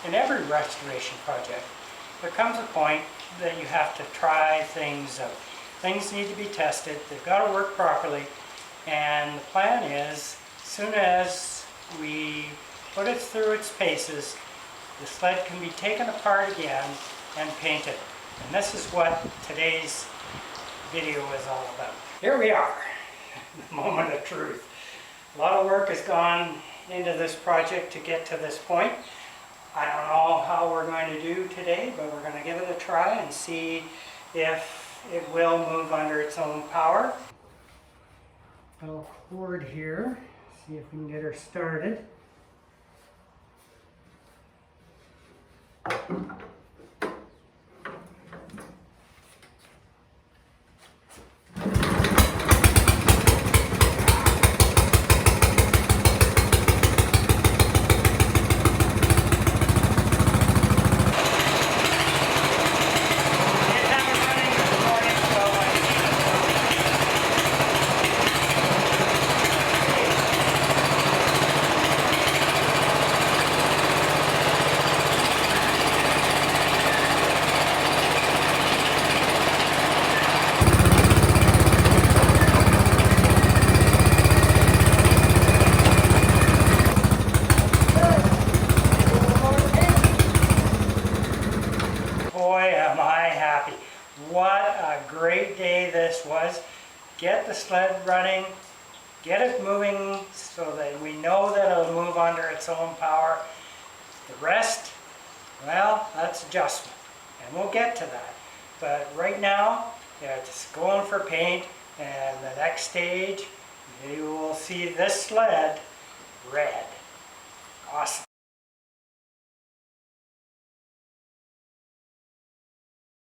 in every restoration project, there comes a point that you have to try things out. Things need to be tested, they've got to work properly, and the plan is, as soon as we put it through its paces, the sled can be taken apart again and painted. And this is what today's video is all about. Here we are, the moment of truth. A lot of work has gone into this project to get to this point. I don't know how we're going to do today, but we're going to give it a try and see if it will move under its own power. Little cord here, see if we can get her started. Boy, am I happy. What a great day this was. Get the sled running, get it moving so that we know that it'll move under its own power. The rest, well, that's adjustment, and we'll get to that. But right now, it's going for paint, and the next stage, you will see this sled red. Awesome.